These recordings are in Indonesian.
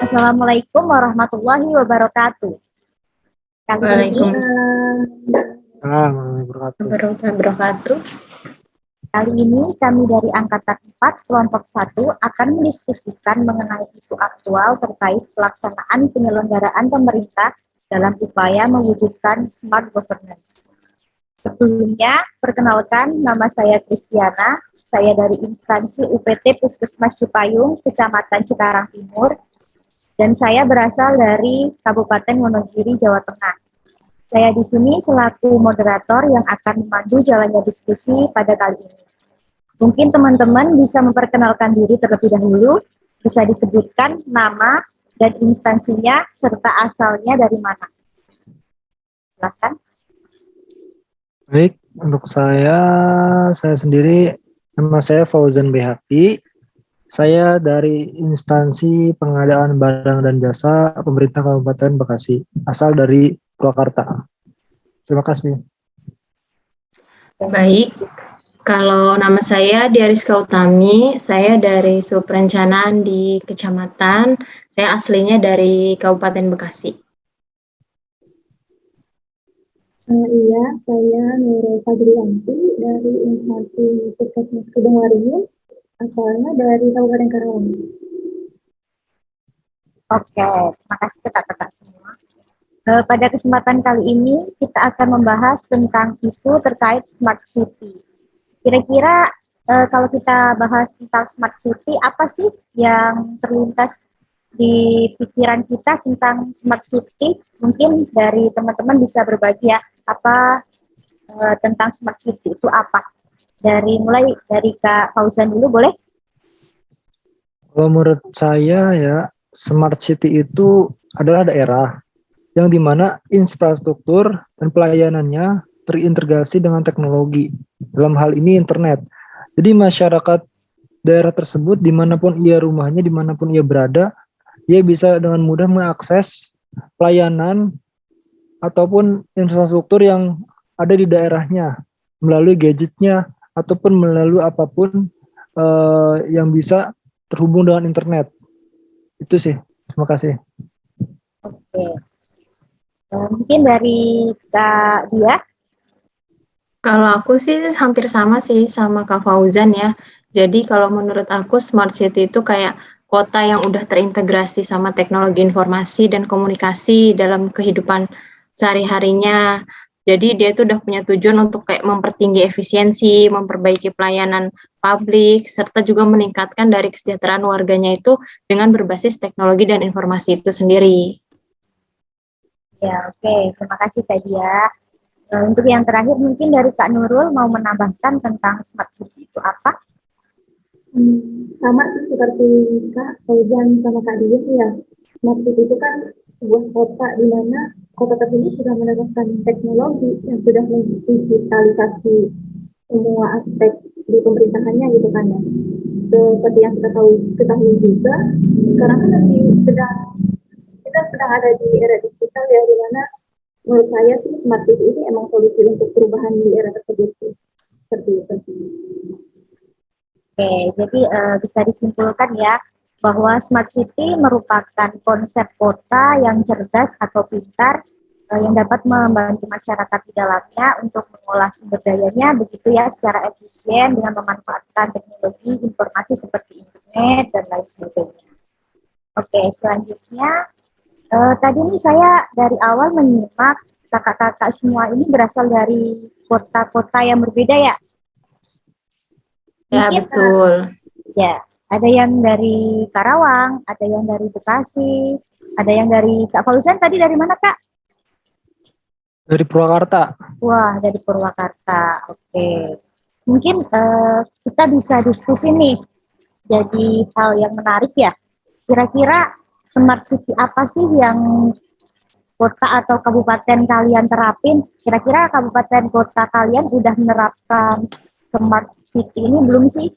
Assalamualaikum warahmatullahi wabarakatuh. Kali ini kami dari Angkatan 4 Kelompok 1 akan mendiskusikan mengenai isu aktual terkait pelaksanaan penyelenggaraan pemerintah dalam upaya mewujudkan smart governance. Sebelumnya, perkenalkan nama saya Kristiana, saya dari instansi UPT Puskesmas Cipayung, Kecamatan Cikarang Timur, dan saya berasal dari Kabupaten Wonogiri, Jawa Tengah. Saya di sini selaku moderator yang akan memandu jalannya diskusi pada kali ini. Mungkin teman-teman bisa memperkenalkan diri terlebih dahulu, bisa disebutkan nama dan instansinya serta asalnya dari mana. Silakan. Baik, untuk saya sendiri, nama saya Fauzan BHP. Saya dari instansi pengadaan barang dan jasa pemerintah Kabupaten Bekasi, asal dari Purwakarta. Terima kasih. Baik, kalau nama saya Diariska Utami, saya dari Subperencanaan di Kecamatan, saya aslinya dari Kabupaten Bekasi. Iya, saya Nurul Fadrianti dari instansi Puskesmas Kedungwaringin, asalnya dari Kabupaten Karawang. Oke, terima kasih kakak-kakak semua. Pada kesempatan kali ini kita akan membahas tentang isu terkait smart city. Kira-kira kalau kita bahas tentang smart city, apa sih yang terlintas di pikiran kita tentang smart city? Mungkin dari teman-teman bisa berbagi ya, apa tentang smart city itu apa? Mulai dari Kak Fauzan dulu boleh? Kalau menurut saya ya, smart city itu adalah daerah yang dimana infrastruktur dan pelayanannya terintegrasi dengan teknologi. Dalam hal ini internet. Jadi masyarakat daerah tersebut dimanapun ia rumahnya, dimanapun ia berada, ia bisa dengan mudah mengakses pelayanan ataupun infrastruktur yang ada di daerahnya melalui gadgetnya ataupun melalui apapun yang bisa terhubung dengan internet. Itu sih. Terima kasih. Oke. Mungkin dari Kak Dia. Kalau aku sih hampir sama sih sama Kak Fauzan ya. Jadi kalau menurut aku smart city itu kayak kota yang udah terintegrasi sama teknologi informasi dan komunikasi dalam kehidupan sehari-harinya. Jadi dia itu udah punya tujuan untuk kayak mempertinggi efisiensi, memperbaiki pelayanan publik, serta juga meningkatkan dari kesejahteraan warganya itu dengan berbasis teknologi dan informasi itu sendiri. Ya, oke. Terima kasih Kak Dia. Untuk yang terakhir mungkin dari Kak Nurul mau menambahkan tentang smart city itu apa? Sama seperti Kak Fauzan sama Kak Dia ya. Smart city itu kan sebuah kota di mana kota tersebut sudah menerapkan teknologi yang sudah mendigitalisasi semua aspek di pemerintahannya gitu kan ya. Seperti yang kita ketahui juga, sekarang kan kita sedang ada di era digital ya, di mana menurut saya sih smart city ini emang solusi untuk perubahan di era tersebut sih. Seperti itu. Oke, jadi bisa disimpulkan ya bahwa smart city merupakan konsep kota yang cerdas atau pintar yang dapat membantu masyarakat di dalamnya untuk mengolah sumber dayanya begitu ya secara efisien dengan memanfaatkan teknologi informasi seperti internet dan lain sebagainya. Oke, selanjutnya tadi nih saya dari awal menyimak kakak-kakak semua ini berasal dari kota-kota yang berbeda ya. Ya, mungkin, betul. Ya, ada yang dari Karawang, ada yang dari Bekasi, ada yang dari Kak Fauzan tadi dari mana Kak? Dari Purwakarta. Wah, dari Purwakarta. Oke. Mungkin kita bisa diskusi nih. Jadi hal yang menarik ya. Kira-kira smart city apa sih yang kota atau kabupaten kalian terapin? Kira-kira kabupaten kota kalian udah menerapkan smart city ini belum sih?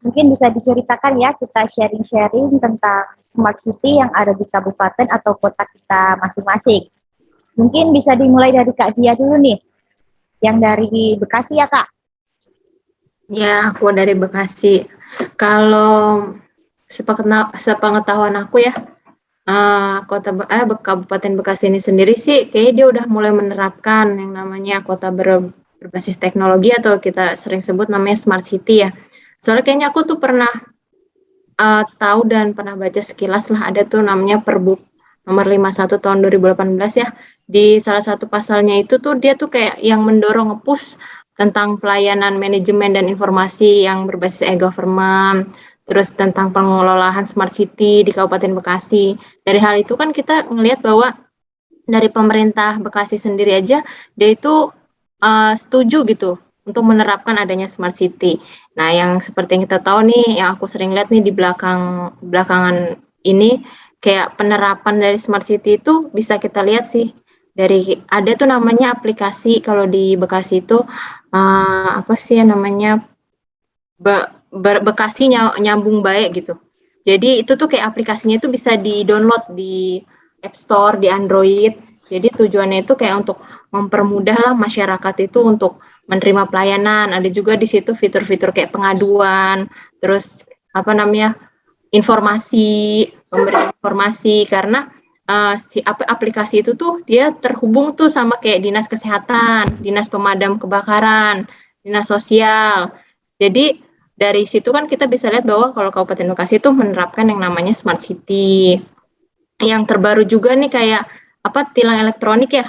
Mungkin bisa diceritakan ya, kita sharing-sharing tentang smart city yang ada di kabupaten atau kota kita masing-masing. Mungkin bisa dimulai dari Kak Dia dulu nih, yang dari Bekasi ya Kak? Ya, aku dari Bekasi. Kalau sepengetahuan aku ya, Kabupaten Bekasi ini sendiri sih kayaknya dia udah mulai menerapkan yang namanya kota berbasis teknologi atau kita sering sebut namanya smart city ya. Soalnya kayaknya aku tuh pernah tahu dan pernah baca sekilas lah, ada tuh namanya Perbup nomor 51 tahun 2018 ya. Di salah satu pasalnya itu tuh dia tuh kayak yang mendorong nge-push tentang pelayanan manajemen dan informasi yang berbasis e-government, terus tentang pengelolaan smart city di Kabupaten Bekasi. Dari hal itu kan kita ngelihat bahwa dari pemerintah Bekasi sendiri aja dia itu setuju gitu untuk menerapkan adanya smart city. Nah, yang seperti yang kita tahu nih, yang aku sering lihat nih di belakangan ini, kayak penerapan dari smart city itu bisa kita lihat sih dari ada tuh namanya aplikasi kalau di Bekasi itu apa sih ya namanya Bekasi nyambung baik gitu. Jadi itu tuh kayak aplikasinya itu bisa di-download di App Store, di Android. Jadi tujuannya itu kayak untuk mempermudah lah masyarakat itu untuk menerima pelayanan. Ada juga di situ fitur-fitur kayak pengaduan, terus apa namanya informasi, pemberian informasi karena si aplikasi itu tuh dia terhubung tuh sama kayak dinas kesehatan, dinas pemadam kebakaran, dinas sosial. Jadi dari situ kan kita bisa lihat bahwa kalau Kabupaten Bekasi itu menerapkan yang namanya smart city. Yang terbaru juga nih kayak apa tilang elektronik ya,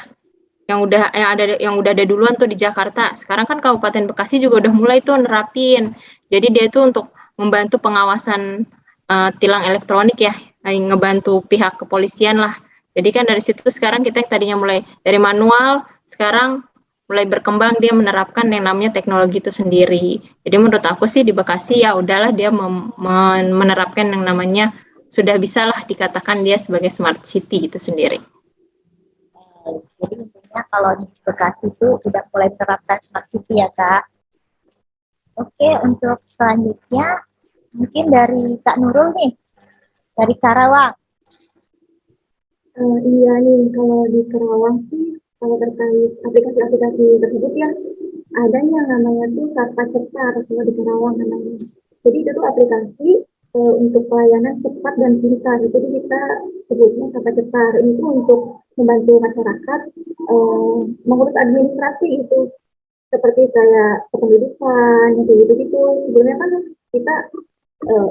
yang udah ada duluan tuh di Jakarta. Sekarang kan Kabupaten Bekasi juga udah mulai tuh nerapin. Jadi dia itu untuk membantu pengawasan tilang elektronik ya, ngebantu pihak kepolisian lah. Jadi kan dari situ sekarang kita yang tadinya mulai dari manual, sekarang mulai berkembang dia menerapkan yang namanya teknologi itu sendiri. Jadi menurut aku sih di Bekasi ya udahlah dia menerapkan yang namanya sudah bisalah dikatakan dia sebagai smart city itu sendiri. Jadi intinya kalau di Bekasi itu sudah mulai menerapkan smart city ya Kak. Oke, untuk selanjutnya mungkin dari Kak Nurul nih, dari Karawang. Iya nih, kalau di Karawang sih, kalau terkait aplikasi-aplikasi tersebut ya, ada yang namanya tuh Sapa Cetar, kalau di Karawang namanya. Jadi itu tuh aplikasi untuk pelayanan cepat dan pintar. Jadi kita sebutnya Sapa Cetar. Ini tuh untuk membantu masyarakat mengurus administrasi itu, seperti kayak kependudukan, yang kayak gitu-gitu. Sebenarnya kan kita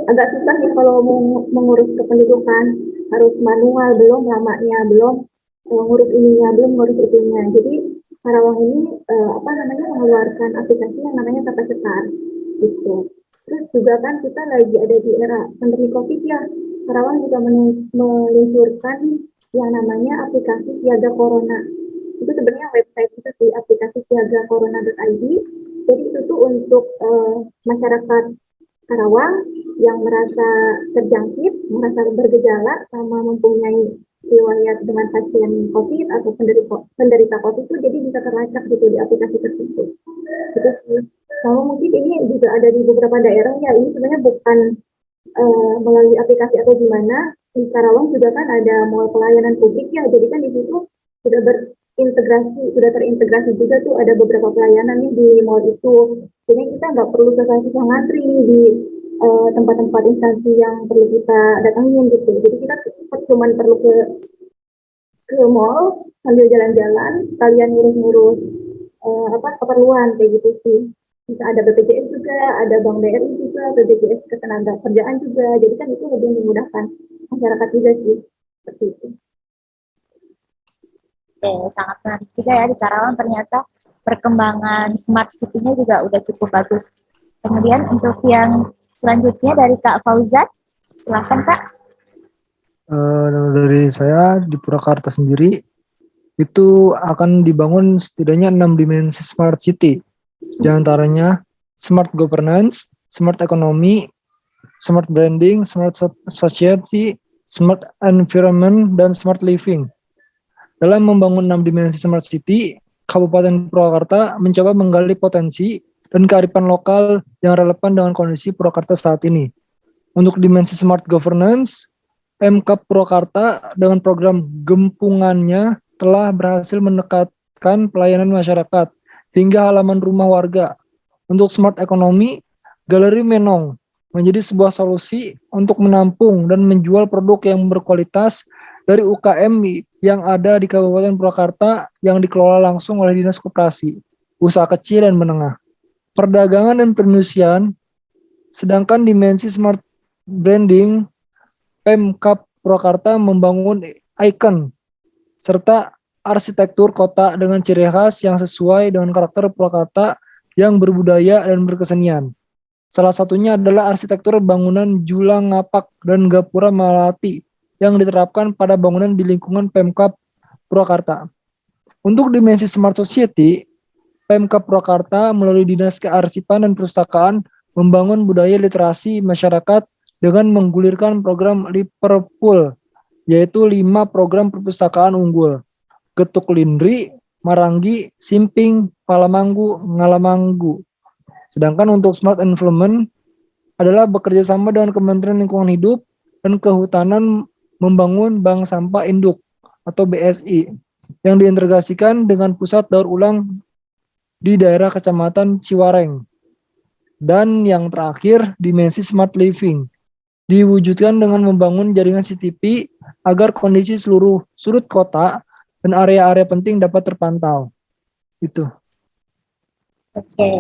agak susah nih kalau mau mengurus kependudukan, harus manual, belum lamanya, belum ngurus ininya, belum ngurus itunya. Jadi Karawang ini mengeluarkan aplikasi yang namanya Tata Cetar gitu. Terus juga kan kita lagi ada di era pandemi COVID ya. Karawang juga meluncurkan yang namanya aplikasi Siaga Corona. Itu sebenarnya website itu sih, aplikasi siagacorona.id. Jadi itu tuh untuk masyarakat Karawang yang merasa terjangkit, merasa bergejala, sama mempunyai riwayat dengan pasien COVID atau penderita COVID itu jadi bisa terlacak gitu di aplikasi tersebut. Gitu sih. Sama mungkin ini juga ada di beberapa daerah ya. Ini sebenarnya bukan melalui aplikasi atau gimana. Di Karawang juga kan ada mall pelayanan publik ya. Jadi kan di situ sudah terintegrasi juga tuh ada beberapa pelayanan nih di mall itu. Jadi kita nggak perlu susah-susah ngantri nih di tempat-tempat instansi yang perlu kita datangin gitu. Jadi kita cuma perlu ke mall sambil jalan-jalan, sekalian ngurus-ngurus keperluan kayak gitu sih. Bisa ada BPJS juga, ada Bank BRI juga, BPJS Ketenagakerjaan juga. Jadi kan itu lebih memudahkan masyarakat juga sih, seperti itu. Oke, sangat menarik juga ya di Karawang ternyata perkembangan smart city-nya juga udah cukup bagus. Kemudian untuk yang selanjutnya dari Kak Fauzan, silakan Kak. Dari saya di Purwakarta sendiri itu akan dibangun setidaknya 6 dimensi smart city. Di antaranya smart governance, smart economy, smart branding, smart society, smart environment, dan smart living. Dalam membangun 6 dimensi smart city, Kabupaten Purwakarta mencoba menggali potensi dan kearifan lokal yang relevan dengan kondisi Purwakarta saat ini. Untuk dimensi smart governance, Pemkab Purwakarta dengan program gempungannya telah berhasil mendekatkan pelayanan masyarakat hingga halaman rumah warga. Untuk smart economy, Galeri Menong menjadi sebuah solusi untuk menampung dan menjual produk yang berkualitas dari UKM yang ada di Kabupaten Purwakarta yang dikelola langsung oleh Dinas Koperasi, usaha kecil dan menengah, perdagangan dan perindustrian. Sedangkan dimensi smart branding, Pemkab Purwakarta membangun ikon serta arsitektur kota dengan ciri khas yang sesuai dengan karakter Purwakarta yang berbudaya dan berkesenian. Salah satunya adalah arsitektur bangunan Julang Ngapak dan Gapura Malati yang diterapkan pada bangunan di lingkungan Pemkab Purwakarta. Untuk dimensi Smart Society, Pemkab Purwakarta melalui Dinas Kearsipan dan Perpustakaan membangun budaya literasi masyarakat dengan menggulirkan program Liverpool, yaitu 5 program perpustakaan unggul: Getuk Lindri, Marangi, Simping, Palamanggu, Ngalamanggu. Sedangkan untuk Smart Environment adalah bekerja sama dengan Kementerian Lingkungan Hidup dan Kehutanan membangun Bank Sampah Induk atau BSI yang diintegrasikan dengan pusat daur ulang di daerah Kecamatan Ciwareng. Dan yang terakhir, dimensi Smart Living diwujudkan dengan membangun jaringan CCTV agar kondisi seluruh sudut kota dan area-area penting dapat terpantau. Itu. Oke,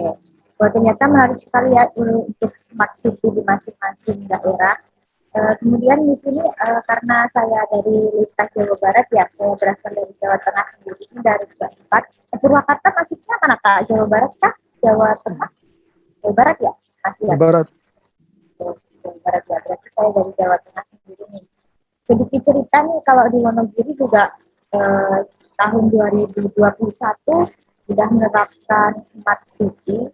wah ternyata menarik sekali ya untuk smart city di masing-masing daerah. Kemudian di sini karena saya dari lintas Jawa Barat ya, saya berasal dari Jawa Tengah sendiri, ini dari Jawa. Purwakarta masuknya mana Kak? Jawa Barat kah? Jawa Tengah? Jawa Barat ya? Masih ya? Barat. Jawa Barat ya, berarti saya dari Jawa Tengah sendiri nih. Sedikit cerita nih, kalau di Wonogiri juga tahun 2021 sudah menerapkan smart city.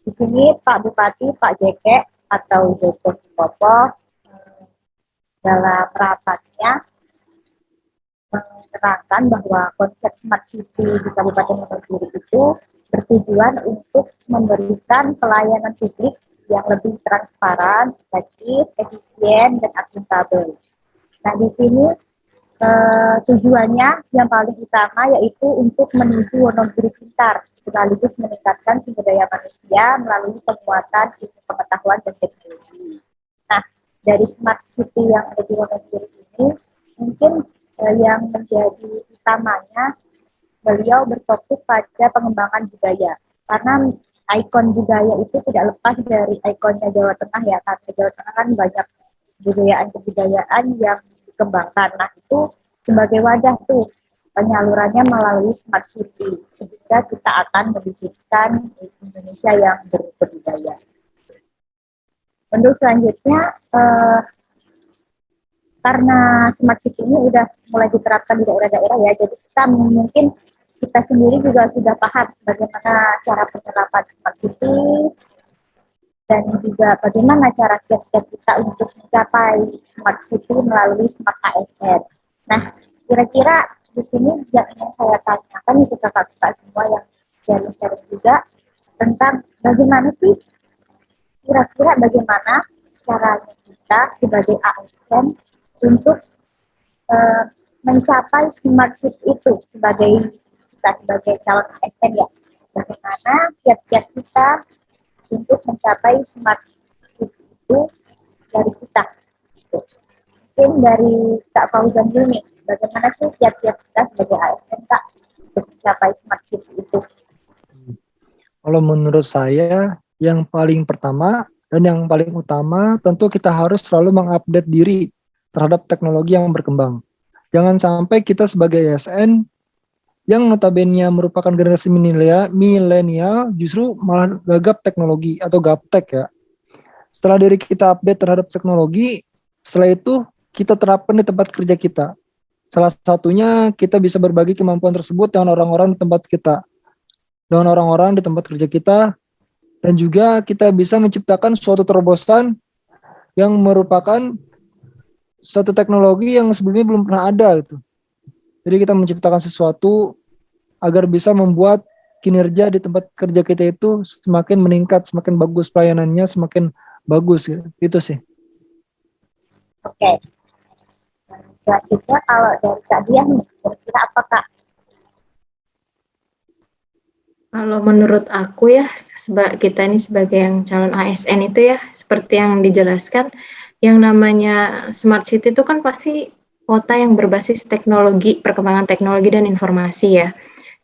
Di sini Pak Bupati, Pak Jeke atau Joko Sutopo dalam rapatnya menerangkan bahwa konsep smart city di Kabupaten Wonogiri itu bertujuan untuk memberikan pelayanan publik yang lebih transparan, efektif, efisien, dan akuntabel. Nah, di sini tujuannya yang paling utama yaitu untuk menuju Wonogiri Pintar, sekaligus meningkatkan sumber daya manusia melalui penguatan ilmu pengetahuan dan teknologi. Nah, dari smart city yang ada di Wonogiri ini, mungkin yang menjadi utamanya beliau berfokus pada pengembangan budaya, karena ikon budaya itu tidak lepas dari ikonnya Jawa Tengah ya, karena Jawa Tengah kan banyak kebudayaan yang dikembangkan. Nah, itu sebagai wadah tuh penyalurannya melalui smart city, sehingga kita akan mewujudkan Indonesia yang berbudaya. Untuk selanjutnya, karena smart city ini udah mulai diterapkan di daerah-daerah ya, jadi kita mungkin kita sendiri juga sudah paham bagaimana cara penerapan smart city dan juga bagaimana cara kiat-kiat kita untuk mencapai smart city melalui smart ASN. Nah, kira-kira di sini yang ingin saya tanyakan ke kakak-kakak semua yang sharing-sharing juga tentang bagaimana sih kira-kira bagaimana caranya kita sebagai ASN untuk mencapai smart city itu sebagai kita sebagai calon ASN ya. Bagaimana kiat-kiat kita untuk mencapai smart city itu dari kita. Mungkin dari Kak Fauzan dulu nih, bagaimana sih kiat-kiat kita sebagai ASN Kak untuk mencapai smart city itu? Kalau menurut saya, yang paling pertama dan yang paling utama tentu kita harus selalu mengupdate diri terhadap teknologi yang berkembang. Jangan sampai kita sebagai ASN yang notabene merupakan generasi milenial justru malah gagap teknologi atau gaptek ya. Setelah diri kita update terhadap teknologi, setelah itu kita terapkan di tempat kerja kita. Salah satunya kita bisa berbagi kemampuan tersebut dengan orang-orang di tempat kita, dengan orang-orang di tempat kerja kita, dan juga kita bisa menciptakan suatu terobosan yang merupakan suatu teknologi yang sebelumnya belum pernah ada gitu. Jadi kita menciptakan sesuatu agar bisa membuat kinerja di tempat kerja kita itu semakin meningkat, semakin bagus pelayanannya, semakin bagus gitu. Itu sih. Oke. Selanjutnya kalau dari Kak Diah nih, kira-kira apa Kak? Kalau menurut aku ya, kita ini sebagai yang calon ASN itu ya, seperti yang dijelaskan, yang namanya smart city itu kan pasti kota yang berbasis teknologi, perkembangan teknologi dan informasi ya.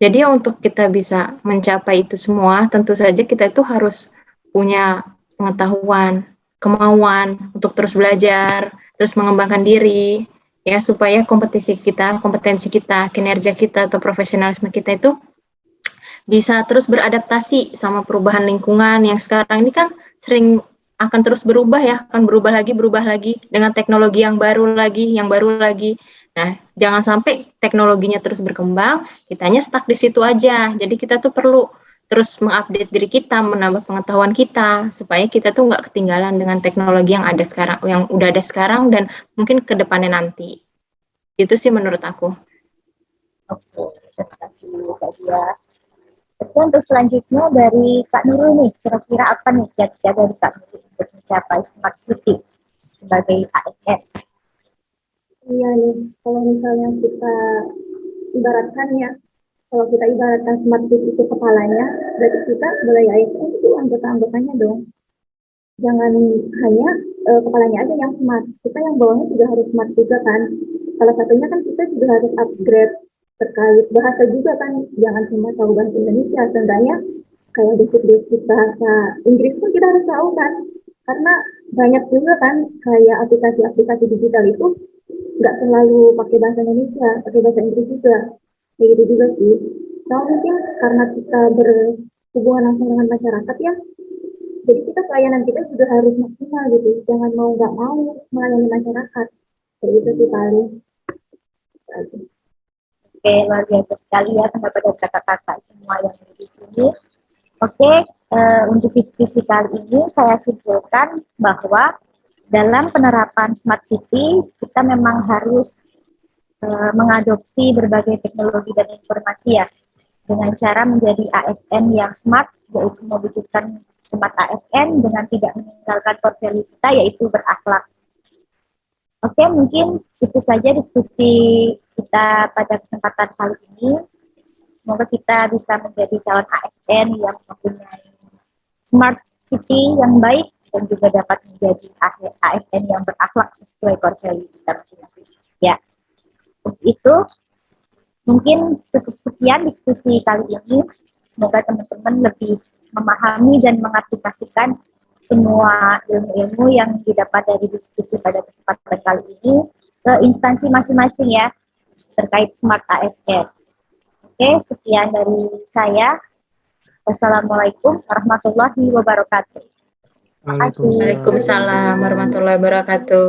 Jadi ya untuk kita bisa mencapai itu semua, tentu saja kita itu harus punya pengetahuan, kemauan untuk terus belajar, terus mengembangkan diri, ya supaya kompetensi kita, kinerja kita atau profesionalisme kita itu bisa terus beradaptasi sama perubahan lingkungan yang sekarang ini kan sering akan terus berubah ya, akan berubah lagi dengan teknologi yang baru lagi, yang baru lagi. Nah, jangan sampai teknologinya terus berkembang, kitanya stuck di situ aja. Jadi kita tuh perlu terus mengupdate diri kita, menambah pengetahuan kita, supaya kita tuh nggak ketinggalan dengan teknologi yang ada sekarang, yang udah ada sekarang dan mungkin ke depannya nanti. Itu sih menurut aku. Oke, terima kasih Kak Dia. Oke, untuk selanjutnya dari Kak Nurul nih, kira-kira apa nih kiat-kiat dari Kak Nurul untuk mencapai smart city sebagai ASN? Iya nih, kalau misalnya kita ibaratkan ya, kalau kita ibaratkan smart city itu kepalanya, berarti kita sebagai ASN itu anggota-anggotanya dong. Jangan hanya kepalanya aja yang smart, kita yang bawahnya juga harus smart juga kan. Salah satunya kan kita juga harus upgrade terkait bahasa juga kan, jangan cuma tahu bahasa Indonesia, seenggaknya kayak basic-basic bahasa Inggris pun kita harus tahu kan, karena banyak juga kan kayak aplikasi-aplikasi digital itu nggak selalu pakai bahasa Indonesia, pakai bahasa Inggris juga, kayak gitu juga sih. Nah, mungkin karena kita berhubungan langsung dengan masyarakat ya, jadi kita pelayanan kita juga harus maksimal gitu, jangan mau nggak mau melayani masyarakat, kayak gitu sih paling. Oke, luar biasa sekali ya pendapat dari kakak-kakak semua yang ada di sini. Oke, untuk diskusi kali ini saya simpulkan bahwa dalam penerapan smart city kita memang harus mengadopsi berbagai teknologi dan informasi ya, dengan cara menjadi ASN yang smart, yaitu mewujudkan smart ASN dengan tidak meninggalkan core value kita, yaitu berakhlak. Oke, mungkin itu saja diskusi kita pada kesempatan kali ini. Semoga kita bisa menjadi calon ASN yang mempunyai smart city yang baik dan juga dapat menjadi ASN yang berakhlak sesuai core value kita masing-masing. Ya, untuk itu mungkin cukup sekian diskusi kali ini. Semoga teman-teman lebih memahami dan mengaplikasikan semua ilmu-ilmu yang didapat dari diskusi pada kesempatan kali ini ke instansi masing-masing ya, terkait smart ASN. Oke, sekian dari saya. Wassalamualaikum warahmatullahi wabarakatuh. Waalaikumsalam warahmatullahi wabarakatuh.